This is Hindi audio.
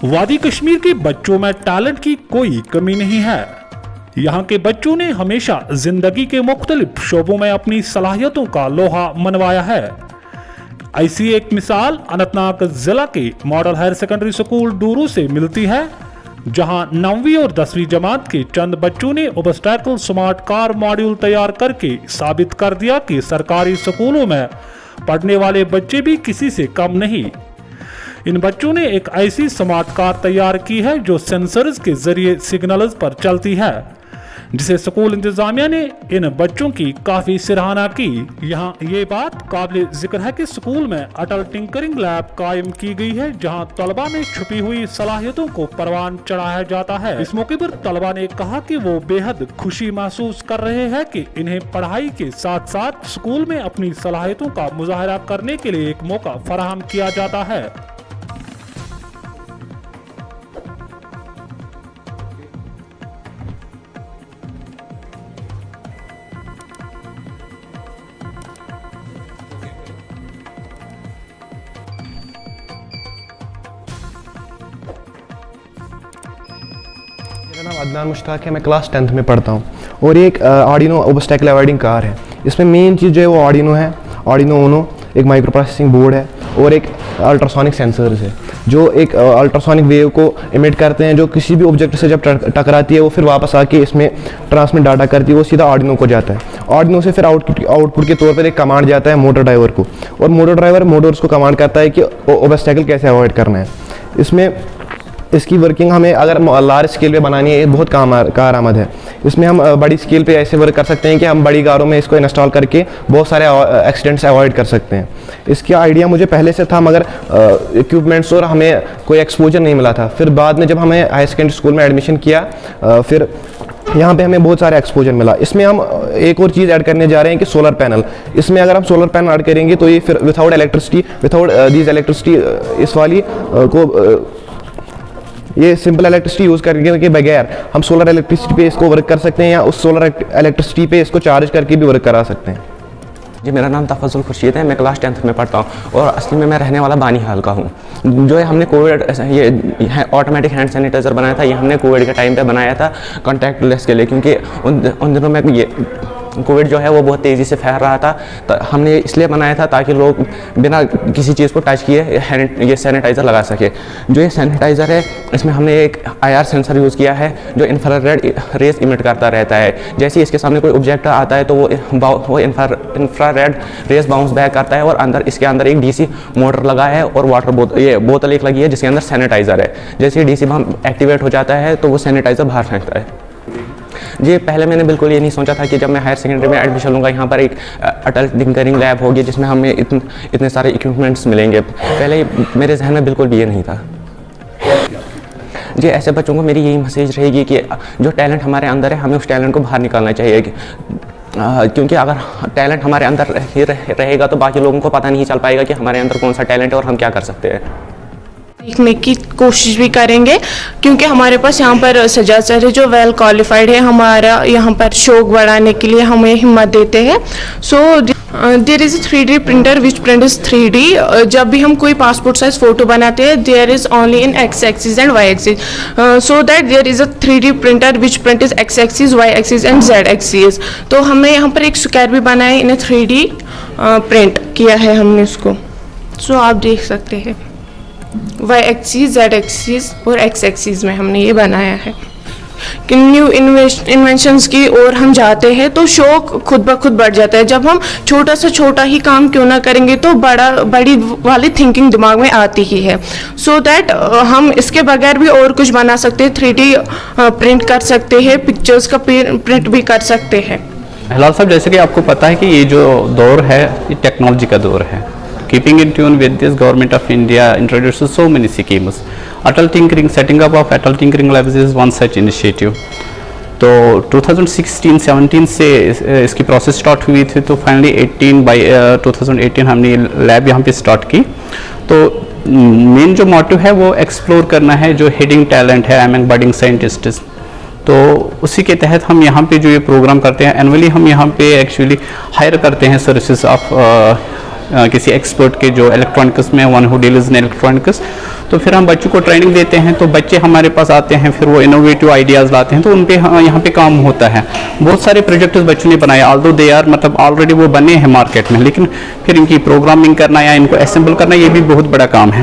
वादी कश्मीर के बच्चों में टैलेंट की कोई कमी नहीं है। यहाँ के बच्चों ने हमेशा जिंदगी के मुख्तलिफ शोबों में अपनी सलाहियतों का लोहा मनवाया है। ऐसी एक मिसाल अनंतनाग जिला के model higher secondary school Dooru से मिलती है, जहां 9वीं और 10वीं जमात के चंद बच्चों ने ऑब्स्टैकल स्मार्ट कार मॉड्यूल तैयार करके साबित कर दिया कि सरकारी स्कूलों में पढ़ने वाले बच्चे भी किसी से कम नहीं। इन बच्चों ने एक ऐसी स्मार्ट कार तैयार की है जो सेंसर्स के जरिए सिग्नल्स पर चलती है, जिसे स्कूल इंतजामिया ने इन बच्चों की काफी सराहना की। यहाँ ये बात काबिल जिक्र है कि स्कूल में अटल टिंकरिंग लैब कायम की गई है, जहाँ तलबा में छुपी हुई सलाहियतों को परवान चढ़ाया जाता है। इस मौके पर तलबा ने कहा कि वो बेहद खुशी महसूस कर रहे हैं कि इन्हें पढ़ाई के साथ साथ स्कूल में अपनी सलाहियतों का मुजाहरा करने के लिए एक मौका फराहम किया जाता है। मेरा नाम अदनान मुश्ताक है, मैं क्लास 10th में पढ़ता हूँ और ये एक आर्डिनो ऑब्स्टैकल अवॉइडिंग कार है। इसमें मेन चीज़ जो है वो आर्डिनो है, आर्डिनो ऊनो, एक माइक्रो प्रोसेसिंग बोर्ड है और एक अल्ट्रासोनिक सेंसर्स है जो एक अल्ट्रासोनिक वेव को इमिट करते हैं, जो किसी भी ऑब्जेक्ट से जब टकराती है वो फिर वापस आके इसमें ट्रांसमिट डाटा करती है, वो सीधा आर्डिनो को जाता है। आर्डिनो से फिर आउटपुट के तौर पर एक कमांड जाता है मोटर ड्राइवर को, और मोटर ड्राइवर मोटर्स को कमांड करता है कि ऑब्स्टैकल कैसे अवॉइड करना है। इसमें इसकी वर्किंग हमें अगर लार्ज स्केल पे बनानी है, बहुत कारआमद है। इसमें हम बड़ी स्केल पे ऐसे वर्क कर सकते हैं कि हम बड़ी कारों में इसको इंस्टॉल करके बहुत सारे एक्सीडेंट्स अवॉइड कर सकते हैं। इसका आइडिया मुझे पहले से था, मगर इक्विपमेंट्स और हमें कोई एक्सपोजर नहीं मिला था। फिर बाद में जब हमें हायर सेकेंडरी स्कूल में एडमिशन किया, फिर यहाँ पे हमें बहुत सारे एक्सपोजर मिला। इसमें हम एक और चीज़ ऐड करने जा रहे हैं कि सोलर पैनल। इसमें अगर हम सोलर पैनल ऐड करेंगे तो ये फिर विदाउट इलेक्ट्रिसिटी इस वाली को ये सिंपल इलेक्ट्रिसिटी यूज़ करने के बगैर हम सोलर इलेक्ट्रिसिटी पे इसको वर्क कर सकते हैं, या उस सोलर इलेक्ट्रिसिटी पे इसको चार्ज करके भी वर्क करा सकते हैं। जी, मेरा नाम तफज़ुल खुर्शीद है, मैं क्लास 10th में पढ़ता हूँ और असली में मैं रहने वाला बानी हाल का हूँ। जो है हमने कोविड ये ऑटोमेटिक हैंड सैनिटाइज़र बनाया था, ये हमने कोविड के टाइम पे बनाया था कॉन्टैक्टलेस के लिए, क्योंकि उन दिनों में ये कोविड जो है वो बहुत तेज़ी से फैल रहा था। तो हमने इसलिए बनाया था ताकि लोग बिना किसी चीज़ को टच किए ये सैनिटाइज़र लगा सके। जो ये सैनिटाइज़र है, इसमें हमने एक IR सेंसर यूज़ किया है जो इंफ्रारेड रेस इमिट करता रहता है। जैसे ही इसके सामने कोई ऑब्जेक्ट आता है तो वो इंफ्रारेड रेस बाउंस बैक करता है, और इसके अंदर एक DC मोटर लगा है और बोतल एक लगी है जिसके अंदर सैनिटाइज़र है। जैसे ही DC बम एक्टिवेट हो जाता है तो वो सैनिटाइज़र बाहर फेंकता है। जी, पहले मैंने बिल्कुल ये नहीं सोचा था कि जब मैं हायर सेकेंडरी में एडमिशन लूँगा यहाँ पर एक अटल टिंकरिंग लैब होगी जिसमें हमें इतने सारे इक्विपमेंट्स मिलेंगे। पहले मेरे जहन में बिल्कुल भी ये नहीं था। जी, ऐसे बच्चों को मेरी यही मैसेज रहेगी कि जो टैलेंट हमारे अंदर है हमें उस टैलेंट को बाहर निकालना चाहिए, क्योंकि अगर टैलेंट हमारे अंदर ही रहेगा तो बाकी लोगों को पता नहीं चल पाएगा कि हमारे अंदर कौन सा टैलेंट है और हम क्या कर सकते हैं। सीखने की कोशिश भी करेंगे, क्योंकि हमारे पास यहाँ पर सजाद सर है जो वेल क्वालिफाइड है, हमारा यहाँ पर शौक बढ़ाने के लिए हमें हिम्मत देते हैं। So there is 3D printer which prints 3D। जब भी हम कोई पासपोर्ट साइज फ़ोटो बनाते हैं, there is only in X axis and Y axis, so that there is a 3D printer which prints X axis, Y axis and Z axis. तो हमने यहाँ पर एक स्क्वायर भी बनाया है, इन्हें 3D प्रिंट किया है हमने इसको। सो आप देख सकते हैं Y एक्सिस, Z एक्सिस और X एक्सिस में हमने ये बनाया है। कि न्यू इन्वेंशंस की ओर हम जाते हैं तो शौक खुद ब खुद बढ़ जाता है। जब हम छोटा से छोटा ही काम क्यों ना करेंगे तो बड़ी वाली थिंकिंग दिमाग में आती ही है। सो दैट हम इसके बगैर भी और कुछ बना सकते हैं, 3D प्रिंट कर सकते हैं, पिक्चर्स का प्रिंट भी कर सकते हैं। हिलाल साहब, जैसे कि आपको पता है कि ये जो दौर है ये टेक्नोलॉजी का दौर है। Keeping in tune with this, Government of India introduces so many schemes. Setting up of Atal Tinkering Labs is one such initiative. तो 2016-17 से इसकी प्रोसेस स्टार्ट हुई थी, तो फाइनली 2018 हमने लैब यहाँ पे स्टार्ट की। तो मेन जो मोटिव है वो एक्सप्लोर करना है जो हिडिंग टैलेंट है एमंग बडिंग साइंटिस्ट्स। तो उसी के तहत हम यहाँ पे जो ये प्रोग्राम करते हैं, एनुअली हम यहाँ पे एक्चुअली हायर करते हैं सर्विसेज ऑफ किसी एक्सपर्ट के जो इलेक्ट्रॉनिक्स में one who deals in electronics. तो फिर हम बच्चों को ट्रेनिंग देते हैं, तो बच्चे हमारे पास आते हैं, फिर वो इनोवेटिव आइडियाज़ लाते हैं, तो उन पे यहाँ पे काम होता है। बहुत सारे प्रोजेक्ट्स बच्चों ने बनाए, ऑल्दो दे आर मतलब ऑलरेडी वो बने हैं मार्केट में, लेकिन फिर इनकी प्रोग्रामिंग करना या इनको असेंबल करना ये भी बहुत बड़ा काम है।